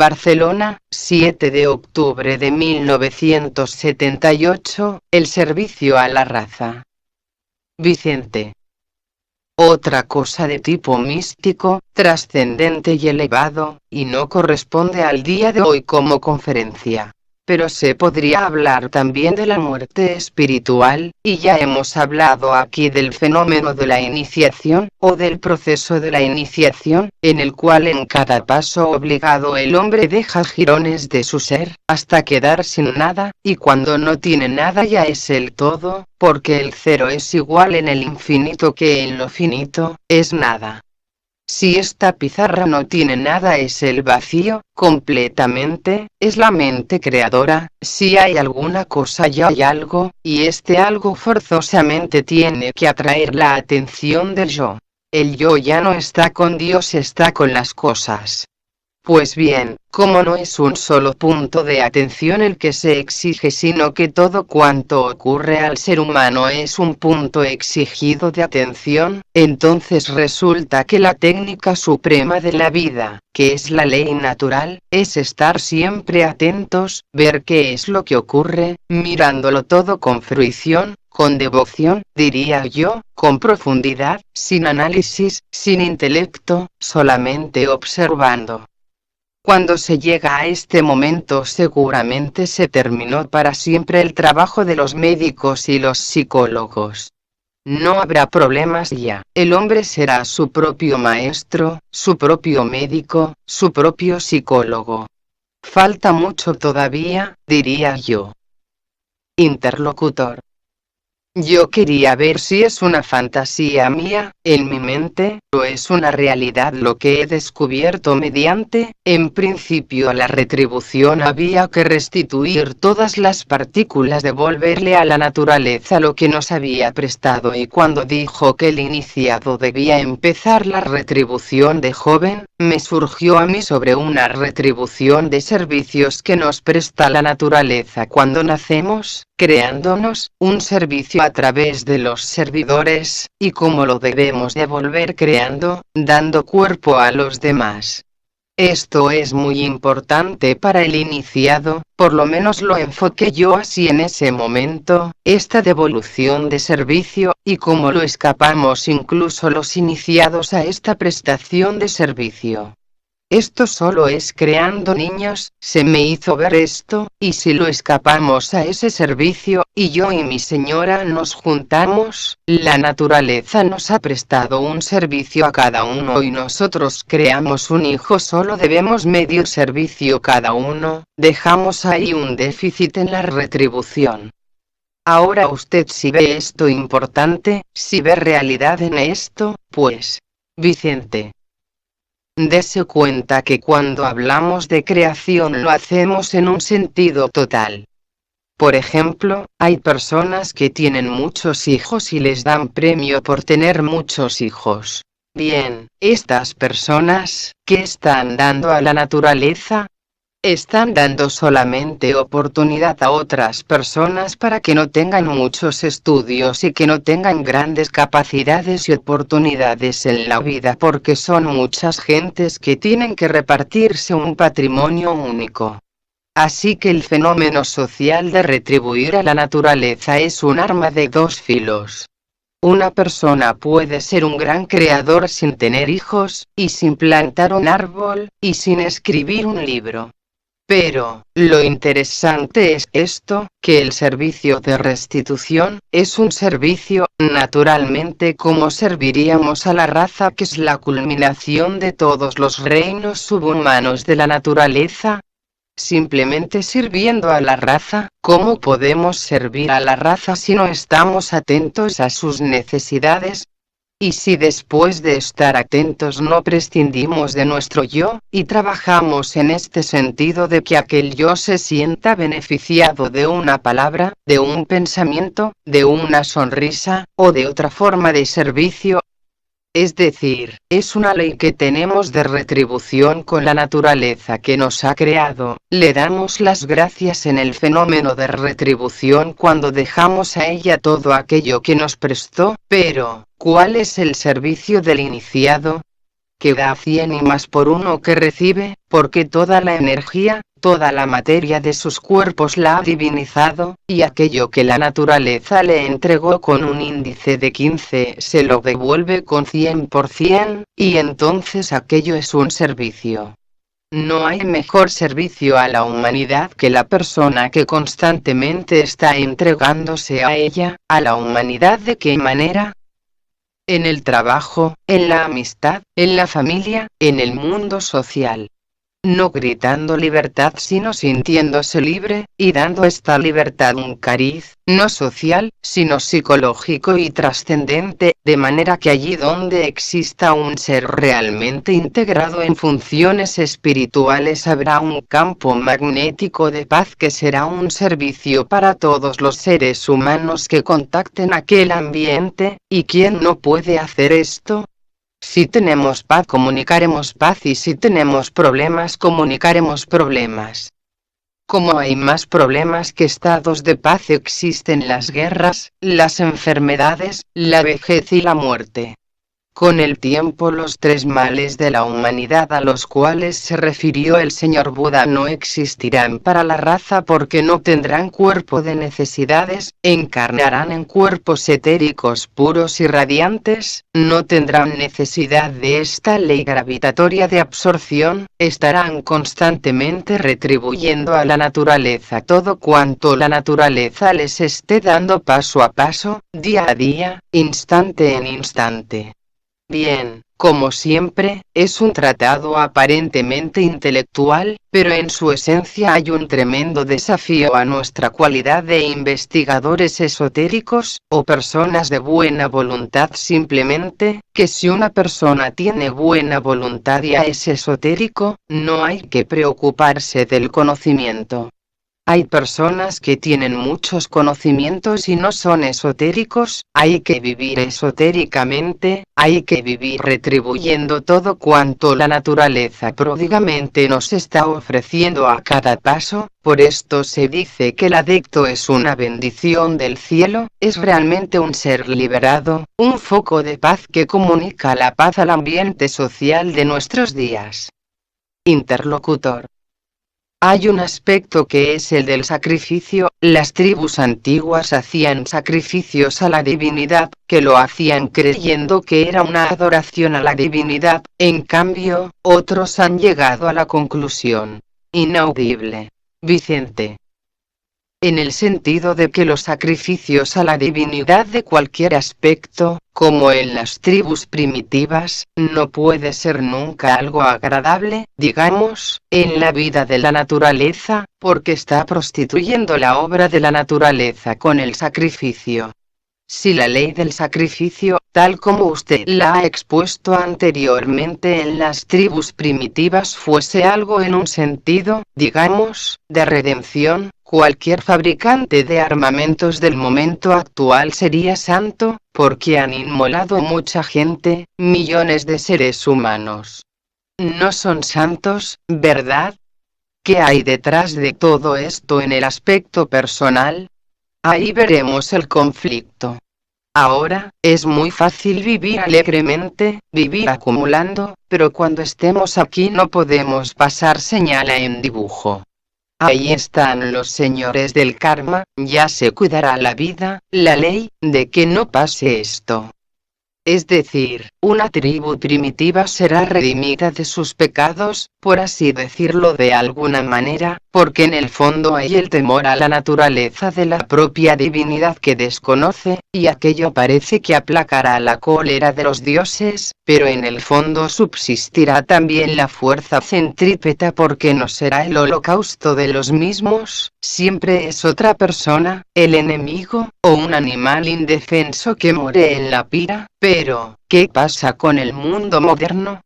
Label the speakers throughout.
Speaker 1: Barcelona, 7 de octubre de 1978, el servicio a la raza. Vicente. Otra cosa de tipo místico, trascendente y elevado, y no corresponde al día de hoy como conferencia. Pero se podría hablar también de la muerte espiritual, y ya hemos hablado aquí del fenómeno de la iniciación, o del proceso de la iniciación, en el cual en cada paso obligado el hombre deja jirones de su ser, hasta quedar sin nada, y cuando no tiene nada ya es el todo, porque el cero es igual en el infinito que en lo finito, es nada. Si esta pizarra no tiene nada es el vacío, completamente, es la mente creadora. Si hay alguna cosa ya hay algo, y este algo forzosamente tiene que atraer la atención del yo. El yo ya no está con Dios, está con las cosas. Pues bien, como no es un solo punto de atención el que se exige, sino que todo cuanto ocurre al ser humano es un punto exigido de atención, entonces resulta que la técnica suprema de la vida, que es la ley natural, es estar siempre atentos, ver qué es lo que ocurre, mirándolo todo con fruición, con devoción, diría yo, con profundidad, sin análisis, sin intelecto, solamente observando. Cuando se llega a este momento seguramente se terminó para siempre el trabajo de los médicos y los psicólogos. No habrá problemas ya, el hombre será su propio maestro, su propio médico, su propio psicólogo. Falta mucho todavía, diría yo. Interlocutor. Yo quería ver si es una fantasía mía, en mi mente, o es una realidad lo que he descubierto mediante, en principio a la retribución había que restituir todas las partículas, devolverle a la naturaleza lo que nos había prestado, y cuando dijo que el iniciado debía empezar la retribución de joven, me surgió a mí sobre una retribución de servicios que nos presta la naturaleza cuando nacemos, creándonos un servicio a través de los servidores, y cómo lo debemos devolver creando, dando cuerpo a los demás. Esto es muy importante para el iniciado, por lo menos lo enfoqué yo así en ese momento, esta devolución de servicio, y cómo lo escapamos incluso los iniciados a esta prestación de servicio. Esto solo es creando niños, se me hizo ver esto, y si lo escapamos a ese servicio, y yo y mi señora nos juntamos, la naturaleza nos ha prestado un servicio a cada uno y nosotros creamos un hijo, solo debemos medio servicio cada uno, dejamos ahí un déficit en la retribución. Ahora usted si ve esto importante, si ve realidad en esto, pues, Vicente. Dese cuenta que cuando hablamos de creación lo hacemos en un sentido total. Por ejemplo, hay personas que tienen muchos hijos y les dan premio por tener muchos hijos. Bien, estas personas, ¿qué están dando a la naturaleza? Están dando solamente oportunidad a otras personas para que no tengan muchos estudios y que no tengan grandes capacidades y oportunidades en la vida, porque son muchas gentes que tienen que repartirse un patrimonio único. Así que el fenómeno social de retribuir a la naturaleza es un arma de dos filos. Una persona puede ser un gran creador sin tener hijos, y sin plantar un árbol, y sin escribir un libro. Pero, lo interesante es esto, que el servicio de restitución, es un servicio, naturalmente como serviríamos a la raza que es la culminación de todos los reinos subhumanos de la naturaleza. Simplemente sirviendo a la raza, ¿cómo podemos servir a la raza si no estamos atentos a sus necesidades? Y si después de estar atentos no prescindimos de nuestro yo, y trabajamos en este sentido de que aquel yo se sienta beneficiado de una palabra, de un pensamiento, de una sonrisa, o de otra forma de servicio, es decir, es una ley que tenemos de retribución con la naturaleza que nos ha creado, le damos las gracias en el fenómeno de retribución cuando dejamos a ella todo aquello que nos prestó, pero, ¿cuál es el servicio del iniciado? que da 100 y más por 1 que recibe, porque toda la energía, toda la materia de sus cuerpos la ha divinizado, y aquello que la naturaleza le entregó con un índice de 15 se lo devuelve con 100%, y entonces aquello es un servicio. No hay mejor servicio a la humanidad que la persona que constantemente está entregándose a ella, a la humanidad. ¿De qué manera? En el trabajo, en la amistad, en la familia, en el mundo social. No gritando libertad sino sintiéndose libre, y dando esta libertad un cariz, no social, sino psicológico y trascendente, de manera que allí donde exista un ser realmente integrado en funciones espirituales habrá un campo magnético de paz que será un servicio para todos los seres humanos que contacten aquel ambiente, ¿y quién no puede hacer esto? Si tenemos paz comunicaremos paz y si tenemos problemas comunicaremos problemas. Como hay más problemas que estados de paz existen las guerras, las enfermedades, la vejez y la muerte. Con el tiempo los 3 males de la humanidad a los cuales se refirió el señor Buda no existirán para la raza porque no tendrán cuerpo de necesidades, encarnarán en cuerpos etéricos puros y radiantes, no tendrán necesidad de esta ley gravitatoria de absorción, estarán constantemente retribuyendo a la naturaleza todo cuanto la naturaleza les esté dando paso a paso, día a día, instante en instante. Bien, como siempre, es un tratado aparentemente intelectual, pero en su esencia hay un tremendo desafío a nuestra cualidad de investigadores esotéricos, o personas de buena voluntad simplemente, que si una persona tiene buena voluntad y es esotérico, no hay que preocuparse del conocimiento. Hay personas que tienen muchos conocimientos y no son esotéricos, hay que vivir esotéricamente, hay que vivir retribuyendo todo cuanto la naturaleza pródigamente nos está ofreciendo a cada paso, por esto se dice que el adicto es una bendición del cielo, es realmente un ser liberado, un foco de paz que comunica la paz al ambiente social de nuestros días. Interlocutor. Hay un aspecto que es el del sacrificio, las tribus antiguas hacían sacrificios a la divinidad, que lo hacían creyendo que era una adoración a la divinidad, en cambio, otros han llegado a la conclusión. Inaudible. Vicente. En el sentido de que los sacrificios a la divinidad de cualquier aspecto, como en las tribus primitivas, no puede ser nunca algo agradable, digamos, en la vida de la naturaleza, porque está prostituyendo la obra de la naturaleza con el sacrificio. Si la ley del sacrificio, tal como usted la ha expuesto anteriormente en las tribus primitivas fuese algo en un sentido, digamos, de redención, cualquier fabricante de armamentos del momento actual sería santo, porque han inmolado mucha gente, millones de seres humanos. No son santos, ¿verdad? ¿Qué hay detrás de todo esto en el aspecto personal? Ahí veremos el conflicto. Ahora, es muy fácil vivir alegremente, vivir acumulando, pero cuando estemos aquí no podemos pasar señala en dibujo. Ahí están los señores del karma, ya se cuidará la vida, la ley, de que no pase esto. Es decir, una tribu primitiva será redimida de sus pecados, por así decirlo de alguna manera, porque en el fondo hay el temor a la naturaleza de la propia divinidad que desconoce, y aquello parece que aplacará la cólera de los dioses, pero en el fondo subsistirá también la fuerza centrípeta porque no será el holocausto de los mismos, siempre es otra persona, el enemigo, o un animal indefenso que muere en la pira. Pero, ¿qué pasa con el mundo moderno?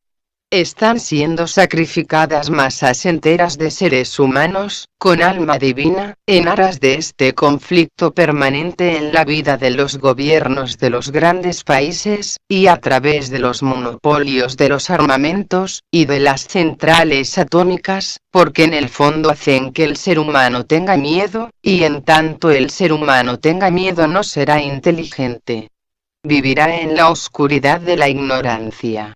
Speaker 1: Están siendo sacrificadas masas enteras de seres humanos, con alma divina, en aras de este conflicto permanente en la vida de los gobiernos de los grandes países, y a través de los monopolios de los armamentos, y de las centrales atómicas, porque en el fondo hacen que el ser humano tenga miedo, y en tanto el ser humano tenga miedo no será inteligente. Vivirá en la oscuridad de la ignorancia.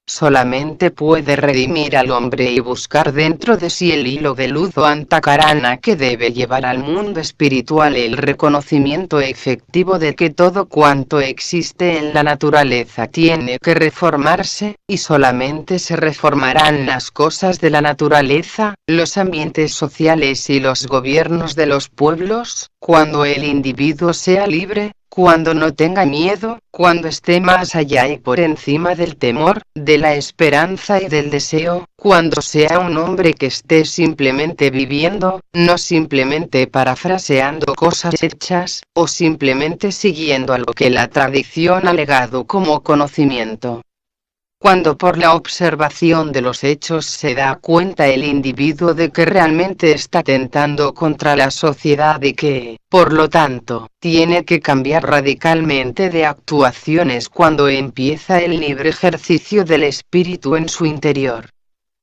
Speaker 1: solamente puede redimir al hombre y buscar dentro de sí el hilo de luz o antakarana que debe llevar al mundo espiritual el reconocimiento efectivo de que todo cuanto existe en la naturaleza tiene que reformarse, y solamente se reformarán las cosas de la naturaleza, los ambientes sociales y los gobiernos de los pueblos, cuando el individuo sea libre, cuando no tenga miedo, cuando esté más allá y por encima del temor, de la esperanza y del deseo, cuando sea un hombre que esté simplemente viviendo, no simplemente parafraseando cosas hechas, o simplemente siguiendo a lo que la tradición ha legado como conocimiento. Cuando por la observación de los hechos se da cuenta el individuo de que realmente está atentando contra la sociedad y que, por lo tanto, tiene que cambiar radicalmente de actuaciones cuando empieza el libre ejercicio del espíritu en su interior.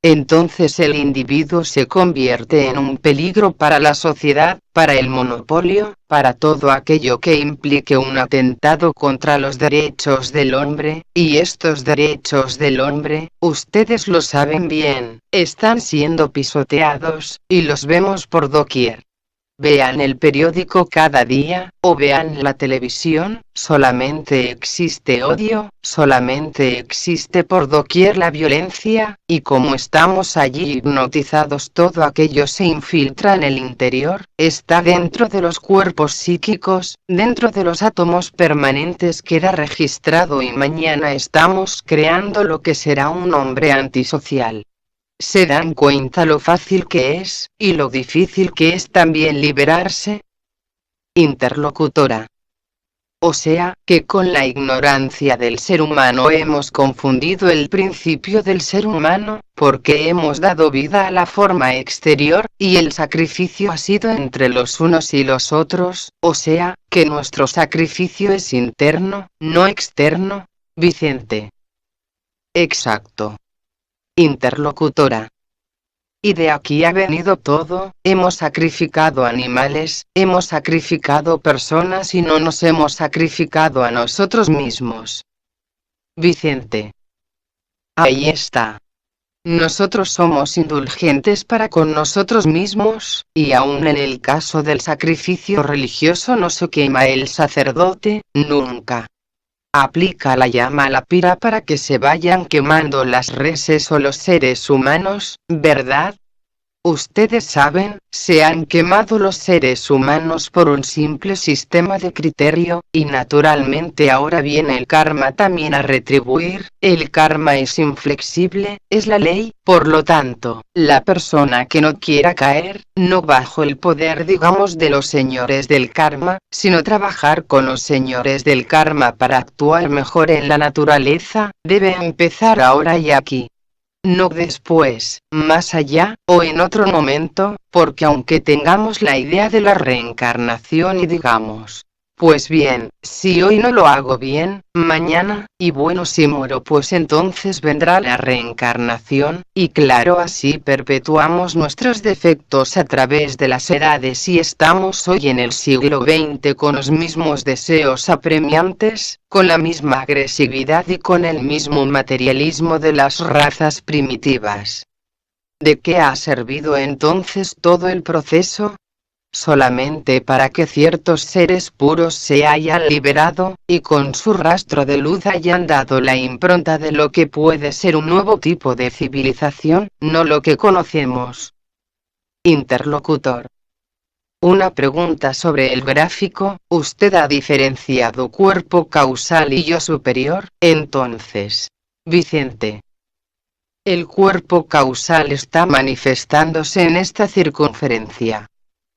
Speaker 1: Entonces el individuo se convierte en un peligro para la sociedad, para el monopolio, para todo aquello que implique un atentado contra los derechos del hombre, y estos derechos del hombre, ustedes lo saben bien, están siendo pisoteados, y los vemos por doquier. Vean el periódico cada día, o vean la televisión, solamente existe odio, solamente existe por doquier la violencia, y como estamos allí hipnotizados todo aquello se infiltra en el interior, está dentro de los cuerpos psíquicos, dentro de los átomos permanentes queda registrado y mañana estamos creando lo que será un hombre antisocial. ¿Se dan cuenta lo fácil que es, y lo difícil que es también liberarse? Interlocutora. O sea, que con la ignorancia del ser humano hemos confundido el principio del ser humano, porque hemos dado vida a la forma exterior, y el sacrificio ha sido entre los unos y los otros, o sea, que nuestro sacrificio es interno, no externo. Vicente. Exacto. Interlocutora. Y de aquí ha venido todo, hemos sacrificado animales, hemos sacrificado personas y no nos hemos sacrificado a nosotros mismos. Vicente. Ahí está. Nosotros somos indulgentes para con nosotros mismos, y aun en el caso del sacrificio religioso no se quema el sacerdote, nunca. Aplica la llama a la pira para que se vayan quemando las reses o los seres humanos, ¿verdad? Ustedes saben, se han quemado los seres humanos por un simple sistema de criterio, y naturalmente ahora viene el karma también a retribuir. El karma es inflexible, es la ley, por lo tanto, la persona que no quiera caer, no bajo el poder digamos de los señores del karma, sino trabajar con los señores del karma para actuar mejor en la naturaleza, debe empezar ahora y aquí. No después, más allá, o en otro momento, porque aunque tengamos la idea de la reencarnación y digamos, pues bien, si hoy no lo hago bien, mañana, y bueno si muero pues entonces vendrá la reencarnación, y claro así perpetuamos nuestros defectos a través de las edades y estamos hoy en el siglo XX con los mismos deseos apremiantes, con la misma agresividad y con el mismo materialismo de las razas primitivas. ¿De qué ha servido entonces todo el proceso? Solamente para que ciertos seres puros se hayan liberado, y con su rastro de luz hayan dado la impronta de lo que puede ser un nuevo tipo de civilización, no lo que conocemos. Interlocutor. Una pregunta sobre el gráfico, usted ha diferenciado cuerpo causal y yo superior, entonces. Vicente. El cuerpo causal está manifestándose en esta circunferencia.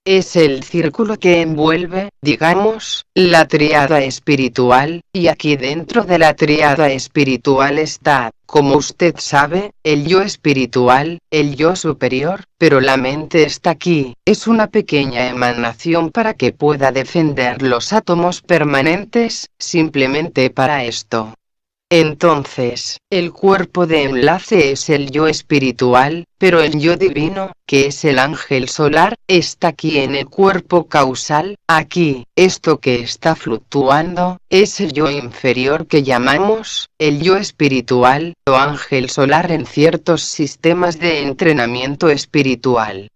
Speaker 1: Es el círculo que envuelve, digamos, la tríada espiritual, y aquí dentro de la tríada espiritual está, como usted sabe, el yo espiritual, el yo superior, pero la mente está aquí, es una pequeña emanación para que pueda defender los átomos permanentes, simplemente para esto. Entonces, el cuerpo de enlace es el yo espiritual, pero el yo divino, que es el ángel solar, está aquí en el cuerpo causal. Aquí, esto que está fluctuando, es el yo inferior que llamamos el yo espiritual o ángel solar en ciertos sistemas de entrenamiento espiritual.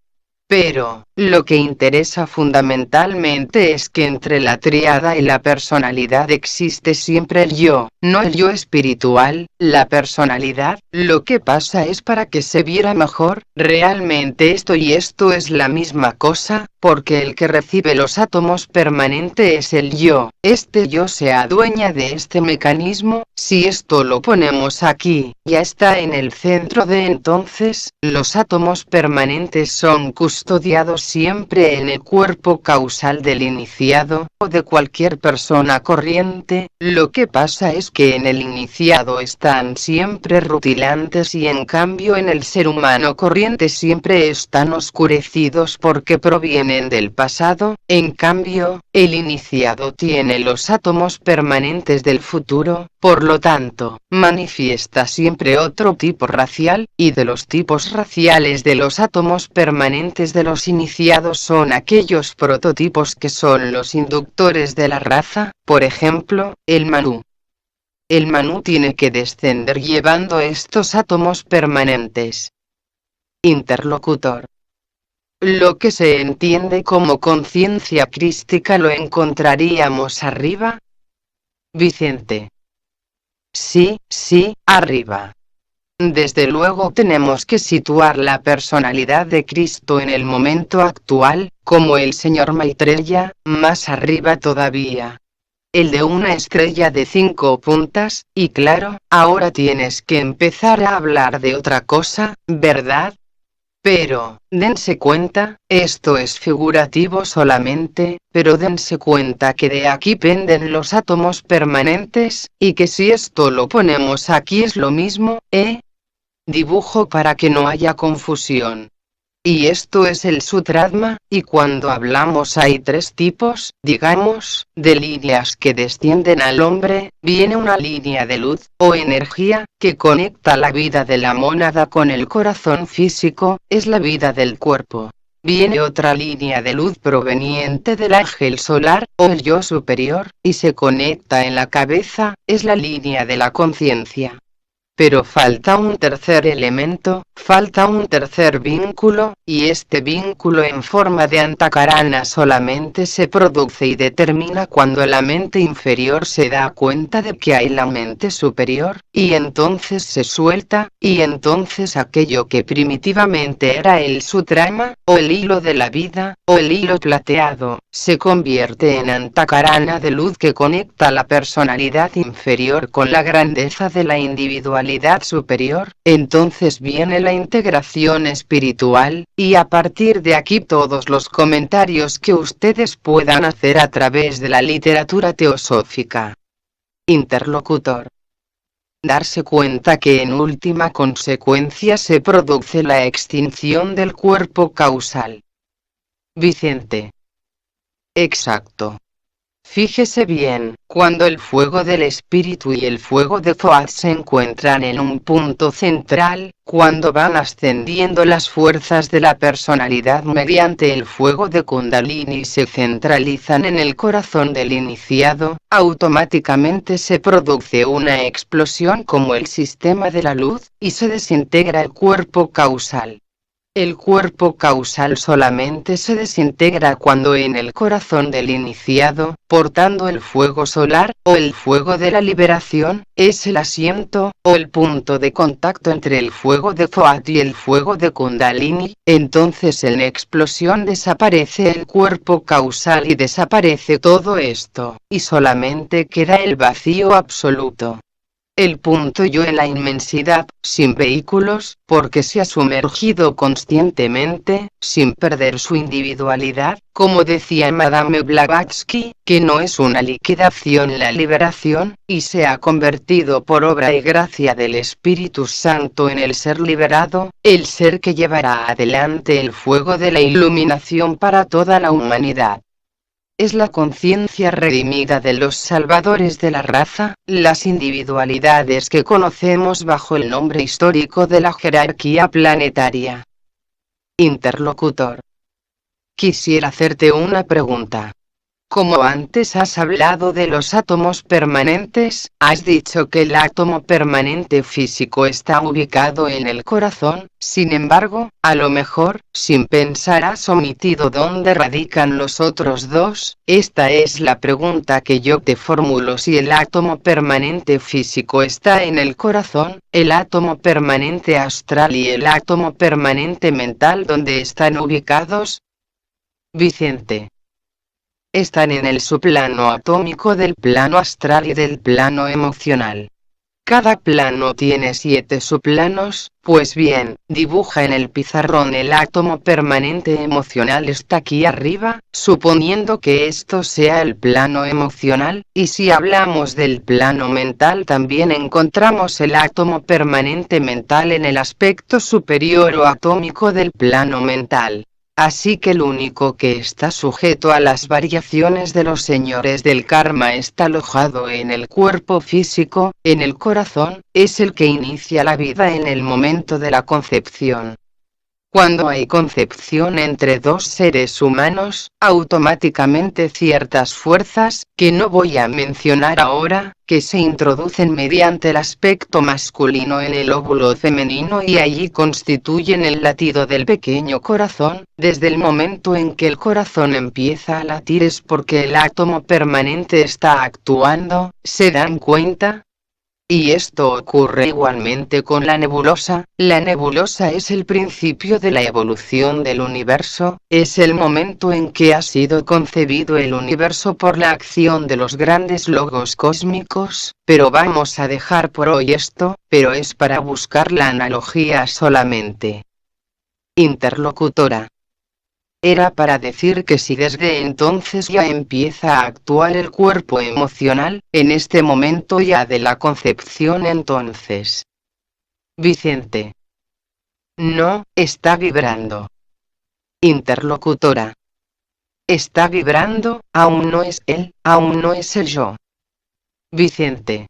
Speaker 1: Pero, lo que interesa fundamentalmente es que entre la tríada y la personalidad existe siempre el yo, no el yo espiritual, la personalidad. Lo que pasa es para que se viera mejor, realmente esto y esto es la misma cosa, porque el que recibe los átomos permanente es el yo. Este yo se adueña de este mecanismo. Si esto lo ponemos aquí, ya está en el centro de entonces, los átomos permanentes son custodiados siempre en el cuerpo causal del iniciado, o de cualquier persona corriente. Lo que pasa es que en el iniciado están siempre rutilantes y en cambio en el ser humano corriente siempre están oscurecidos porque provienen del pasado. En cambio, el iniciado tiene los átomos permanentes del futuro, por lo tanto, manifiesta siempre otro tipo racial, y de los tipos raciales de los átomos permanentes de los iniciados son aquellos prototipos que son los inductores de la raza, por ejemplo, el Manú. El Manú tiene que descender llevando estos átomos permanentes. Interlocutor. Lo que se entiende como conciencia crística lo encontraríamos arriba. Vicente. Sí, arriba. Desde luego tenemos que situar la personalidad de Cristo en el momento actual, como el señor Maitreya, más arriba todavía. El de una estrella de 5 puntas, y claro, ahora tienes que empezar a hablar de otra cosa, ¿verdad? Pero, dense cuenta, esto es figurativo solamente, pero dense cuenta que de aquí penden los átomos permanentes, y que si esto lo ponemos aquí es lo mismo, ¿eh? Dibujo para que no haya confusión. Y esto es el Sutradma, y cuando hablamos hay 3 tipos, digamos, de líneas que descienden al hombre. Viene una línea de luz, o energía, que conecta la vida de la mónada con el corazón físico, es la vida del cuerpo. Viene otra línea de luz proveniente del ángel solar, o el yo superior, y se conecta en la cabeza, es la línea de la conciencia. Pero falta un tercer elemento, falta un tercer vínculo, y este vínculo en forma de antakarana solamente se produce y determina cuando la mente inferior se da cuenta de que hay la mente superior, y entonces se suelta, y entonces aquello que primitivamente era el sutrama, o el hilo de la vida, o el hilo plateado, se convierte en antakarana de luz que conecta la personalidad inferior con la grandeza de la individualidad superior. Entonces viene la integración espiritual, y a partir de aquí todos los comentarios que ustedes puedan hacer a través de la literatura teosófica. Interlocutor. Darse cuenta que en última consecuencia se produce la extinción del cuerpo causal. Vicente. Exacto. Fíjese bien, cuando el fuego del espíritu y el fuego de Thoth se encuentran en un punto central, cuando van ascendiendo las fuerzas de la personalidad mediante el fuego de Kundalini y se centralizan en el corazón del iniciado, automáticamente se produce una explosión como el sistema de la luz, y se desintegra el cuerpo causal. El cuerpo causal solamente se desintegra cuando en el corazón del iniciado, portando el fuego solar, o el fuego de la liberación, es el asiento, o el punto de contacto entre el fuego de Thoth y el fuego de Kundalini, entonces en explosión desaparece el cuerpo causal y desaparece todo esto, y solamente queda el vacío absoluto. El punto yo en la inmensidad, sin vehículos, porque se ha sumergido conscientemente, sin perder su individualidad, como decía Madame Blavatsky, que no es una liquidación la liberación, y se ha convertido por obra y gracia del Espíritu Santo en el ser liberado, el ser que llevará adelante el fuego de la iluminación para toda la humanidad. es la conciencia redimida de los salvadores de la raza, las individualidades que conocemos bajo el nombre histórico de la jerarquía planetaria. Interlocutor. Quisiera hacerte una pregunta. Como antes has hablado de los átomos permanentes, has dicho que el átomo permanente físico está ubicado en el corazón, sin embargo, a lo mejor, sin pensar has omitido dónde radican los otros dos. Esta es la pregunta que yo te formulo: si el átomo permanente físico está en el corazón, el átomo permanente astral y el átomo permanente mental, ¿dónde están ubicados? Vicente. Están en el subplano atómico del plano astral y del plano emocional. Cada plano tiene 7 subplanos. Pues bien, dibuja en el pizarrón el átomo permanente emocional está aquí arriba, suponiendo que esto sea el plano emocional, y si hablamos del plano mental también encontramos el átomo permanente mental en el aspecto superior o atómico del plano mental. Así que el único que está sujeto a las variaciones de los señores del karma está alojado en el cuerpo físico, en el corazón, es el que inicia la vida en el momento de la concepción. Cuando hay concepción entre dos seres humanos, automáticamente ciertas fuerzas, que no voy a mencionar ahora, que se introducen mediante el aspecto masculino en el óvulo femenino y allí constituyen el latido del pequeño corazón. Desde el momento en que el corazón empieza a latir es porque el átomo permanente está actuando, ¿se dan cuenta? Y esto ocurre igualmente con la nebulosa. La nebulosa es el principio de la evolución del universo, es el momento en que ha sido concebido el universo por la acción de los grandes logos cósmicos, pero vamos a dejar por hoy esto, pero es para buscar la analogía solamente. Interlocutora. Era para decir que si desde entonces ya empieza a actuar el cuerpo emocional, en este momento ya de la concepción entonces. Vicente. No, está vibrando. Interlocutora. Está vibrando, aún no es él, aún no es el yo. Vicente.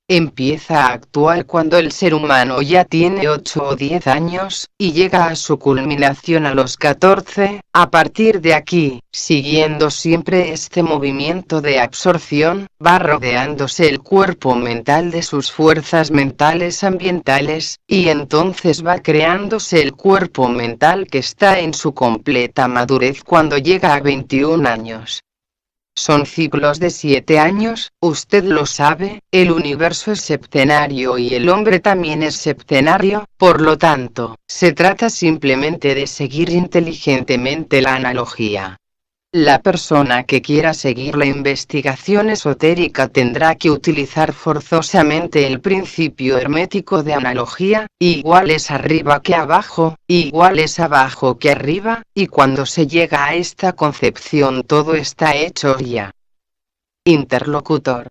Speaker 1: Empieza a actuar cuando el ser humano ya tiene 8 o 10 años, y llega a su culminación a los 14, a partir de aquí, siguiendo siempre este movimiento de absorción, va rodeándose el cuerpo mental de sus fuerzas mentales ambientales, y entonces va creándose el cuerpo mental que está en su completa madurez cuando llega a 21 años. Son ciclos de 7 años, usted lo sabe, el universo es septenario y el hombre también es septenario, por lo tanto, se trata simplemente de seguir inteligentemente la analogía. La persona que quiera seguir la investigación esotérica tendrá que utilizar forzosamente el principio hermético de analogía, igual es arriba que abajo, igual es abajo que arriba, y cuando se llega a esta concepción todo está hecho ya. Interlocutor.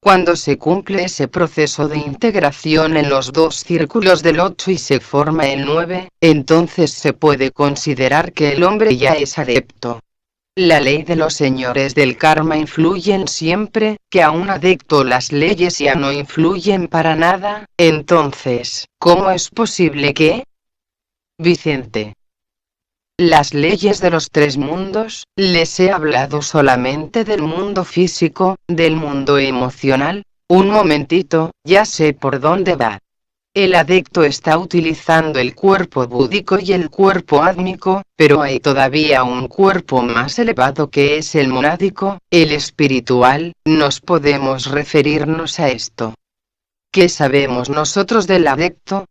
Speaker 1: Cuando se cumple ese proceso de integración en los dos círculos del 8 y se forma el 9, entonces se puede considerar que el hombre ya es adepto. La ley de los señores del karma influyen siempre, que a un adepto las leyes ya no influyen para nada. Entonces, ¿cómo es posible que? Vicente. Las leyes de los 3 mundos, les he hablado solamente del mundo físico, del mundo emocional. Un momentito, ya sé por dónde va. El adepto está utilizando el cuerpo búdico y el cuerpo átmico, pero hay todavía un cuerpo más elevado que es el monádico, el espiritual. Nos podemos referirnos a esto. ¿Qué sabemos nosotros del adepto?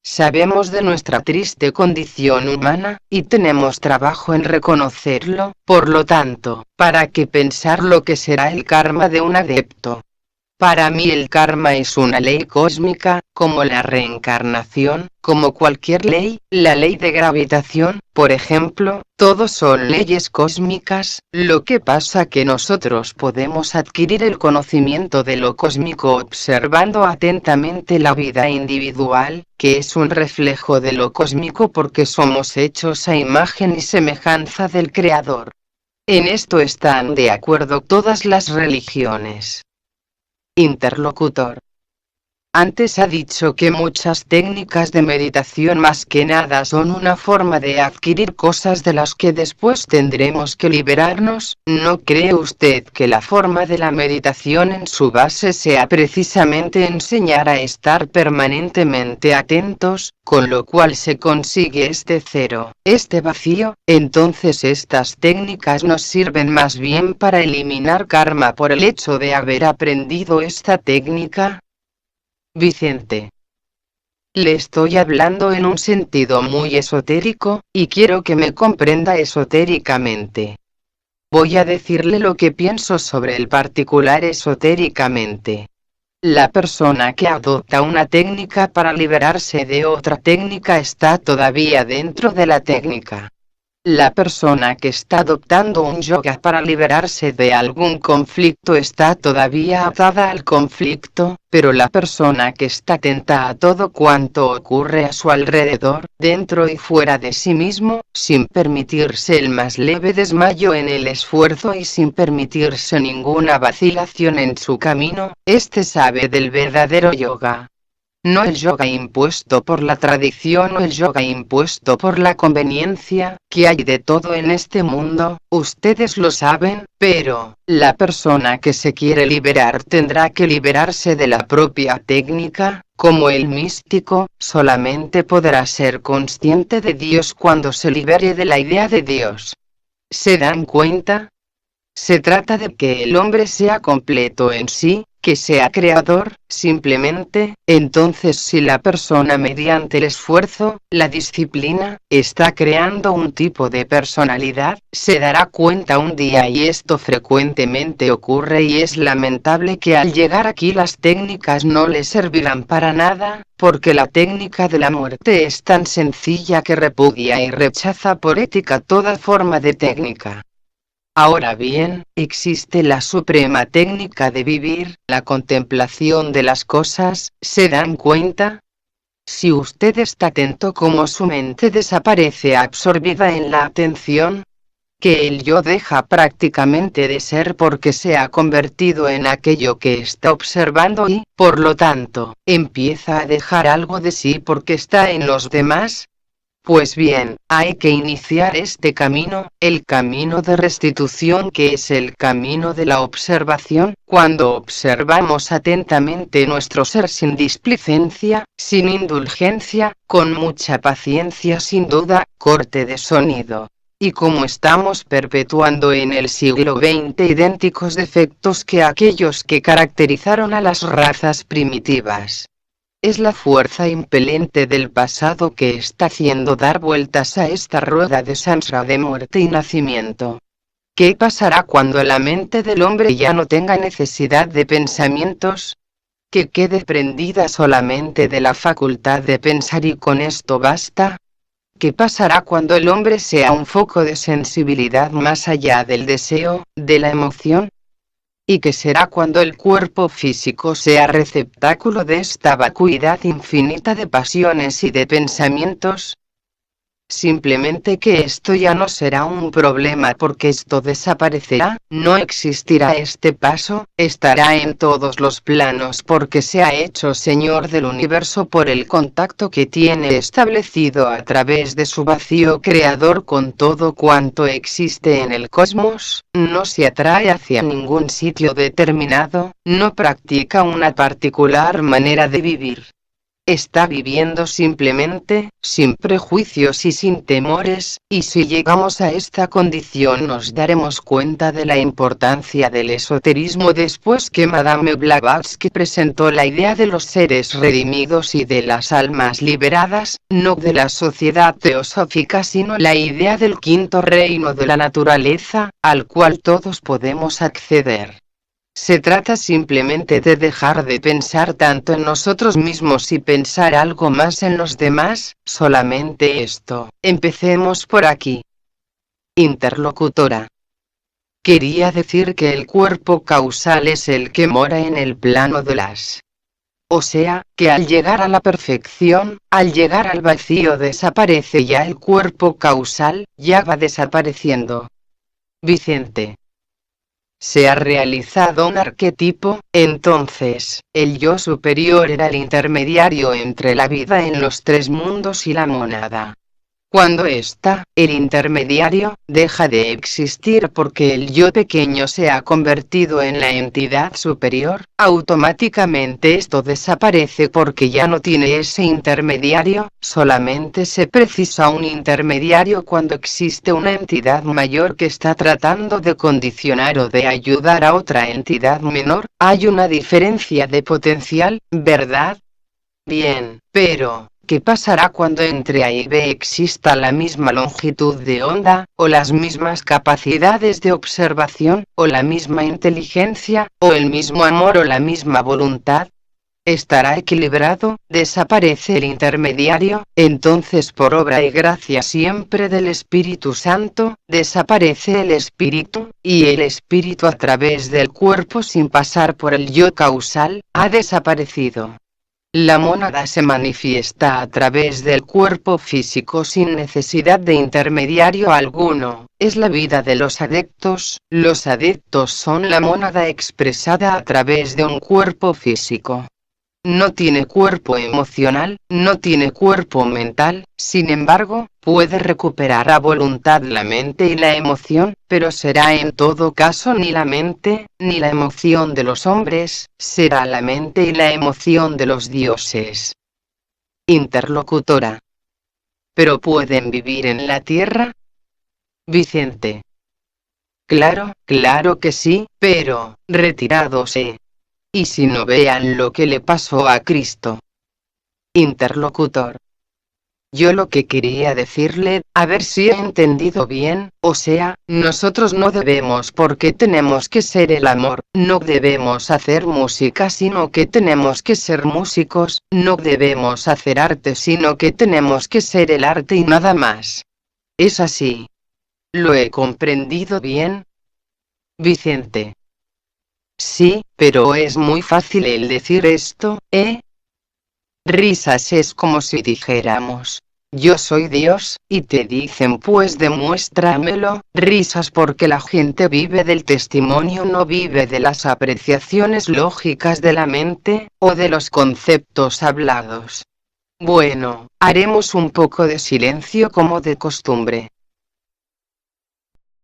Speaker 1: Sabemos de nuestra triste condición humana, y tenemos trabajo en reconocerlo. Por lo tanto, ¿para qué pensar lo que será el karma de un adepto? Para mí el karma es una ley cósmica, como la reencarnación, como cualquier ley, la ley de gravitación, por ejemplo, todos son leyes cósmicas. Lo que pasa que nosotros podemos adquirir el conocimiento de lo cósmico observando atentamente la vida individual, que es un reflejo de lo cósmico porque somos hechos a imagen y semejanza del Creador. En esto están de acuerdo todas las religiones. Interlocutor. Antes ha dicho que muchas técnicas de meditación más que nada son una forma de adquirir cosas de las que después tendremos que liberarnos. ¿No cree usted que la forma de la meditación en su base sea precisamente enseñar a estar permanentemente atentos, con lo cual se consigue este cero, este vacío? Entonces estas técnicas nos sirven más bien para eliminar karma por el hecho de haber aprendido esta técnica. Vicente. Le estoy hablando en un sentido muy esotérico, y quiero que me comprenda esotéricamente. Voy a decirle lo que pienso sobre el particular esotéricamente. La persona que adopta una técnica para liberarse de otra técnica está todavía dentro de la técnica. La persona que está adoptando un yoga para liberarse de algún conflicto está todavía atada al conflicto, pero la persona que está atenta a todo cuanto ocurre a su alrededor, dentro y fuera de sí mismo, sin permitirse el más leve desmayo en el esfuerzo y sin permitirse ninguna vacilación en su camino, este sabe del verdadero yoga. No el yoga impuesto por la tradición o el yoga impuesto por la conveniencia, que hay de todo en este mundo, ustedes lo saben, pero la persona que se quiere liberar tendrá que liberarse de la propia técnica. Como el místico, solamente podrá ser consciente de Dios cuando se libere de la idea de Dios. ¿Se dan cuenta? Se trata de que el hombre sea completo en sí, que sea creador, simplemente. Entonces si la persona mediante el esfuerzo, la disciplina, está creando un tipo de personalidad, se dará cuenta un día, y esto frecuentemente ocurre y es lamentable, que al llegar aquí las técnicas no le servirán para nada, porque la técnica de la muerte es tan sencilla que repudia y rechaza por ética toda forma de técnica. Ahora bien, existe la suprema técnica de vivir, la contemplación de las cosas. ¿Se dan cuenta? Si usted está atento como su mente desaparece absorbida en la atención, que el yo deja prácticamente de ser porque se ha convertido en aquello que está observando y, por lo tanto, empieza a dejar algo de sí porque está en los demás. Pues bien, hay que iniciar este camino, el camino de restitución, que es el camino de la observación. Cuando observamos atentamente nuestro ser sin displicencia, sin indulgencia, con mucha paciencia, sin duda, corte de sonido. Y como estamos perpetuando en el siglo XX idénticos defectos que aquellos que caracterizaron a las razas primitivas, es la fuerza impelente del pasado que está haciendo dar vueltas a esta rueda de samsara de muerte y nacimiento. ¿Qué pasará cuando la mente del hombre ya no tenga necesidad de pensamientos? Que quede prendida solamente de la facultad de pensar y con esto basta. ¿Qué pasará cuando el hombre sea un foco de sensibilidad más allá del deseo, de la emoción? ¿Y qué será cuando el cuerpo físico sea receptáculo de esta vacuidad infinita de pasiones y de pensamientos? Simplemente que esto ya no será un problema porque esto desaparecerá, no existirá este paso, estará en todos los planos porque se ha hecho Señor del universo por el contacto que tiene establecido a través de su vacío creador con todo cuanto existe en el cosmos, no se atrae hacia ningún sitio determinado, no practica una particular manera de vivir. Está viviendo simplemente, sin prejuicios y sin temores, y si llegamos a esta condición nos daremos cuenta de la importancia del esoterismo después que Madame Blavatsky presentó la idea de los seres redimidos y de las almas liberadas, no de la sociedad teosófica sino la idea del quinto reino de la naturaleza, al cual todos podemos acceder. Se trata simplemente de dejar de pensar tanto en nosotros mismos y pensar algo más en los demás, solamente esto. Empecemos por aquí. Interlocutora. Quería decir que el cuerpo causal es el que mora en el plano de las. O sea, que al llegar a la perfección, al llegar al vacío desaparece ya el cuerpo causal, ya va desapareciendo. Vicente. Se ha realizado un arquetipo, entonces, el yo superior era el intermediario entre la vida en los tres mundos y la mónada. Cuando ésta, el intermediario, deja de existir porque el yo pequeño se ha convertido en la entidad superior, automáticamente esto desaparece porque ya no tiene ese intermediario, solamente se precisa un intermediario cuando existe una entidad mayor que está tratando de condicionar o de ayudar a otra entidad menor, hay una diferencia de potencial, ¿verdad? Bien, pero ¿qué pasará cuando entre A y B exista la misma longitud de onda, o las mismas capacidades de observación, o la misma inteligencia, o el mismo amor o la misma voluntad? Estará equilibrado, desaparece el intermediario, entonces por obra y gracia siempre del Espíritu Santo, desaparece el espíritu, y el espíritu a través del cuerpo sin pasar por el yo causal, ha desaparecido. La mónada se manifiesta a través del cuerpo físico sin necesidad de intermediario alguno, es la vida de los adeptos son la mónada expresada a través de un cuerpo físico. No tiene cuerpo emocional, no tiene cuerpo mental, sin embargo, puede recuperar a voluntad la mente y la emoción, pero será en todo caso ni la mente, ni la emoción de los hombres, será la mente y la emoción de los dioses. Interlocutora. ¿Pero pueden vivir en la tierra? Vicente. Claro, claro que sí, pero, retirados. ¿Y si no vean lo que le pasó a Cristo? Interlocutor. Yo lo que quería decirle, a ver si he entendido bien, o sea, nosotros no debemos porque tenemos que ser el amor, no debemos hacer música sino que tenemos que ser músicos, no debemos hacer arte sino que tenemos que ser el arte y nada más. ¿Es así? ¿Lo he comprendido bien? Vicente. Sí, pero es muy fácil el decir esto, ¿eh? Risas es como si dijéramos, yo soy Dios, y te dicen pues demuéstramelo, risas porque la gente vive del testimonio, no vive de las apreciaciones lógicas de la mente, o de los conceptos hablados. Bueno, haremos un poco de silencio como de costumbre.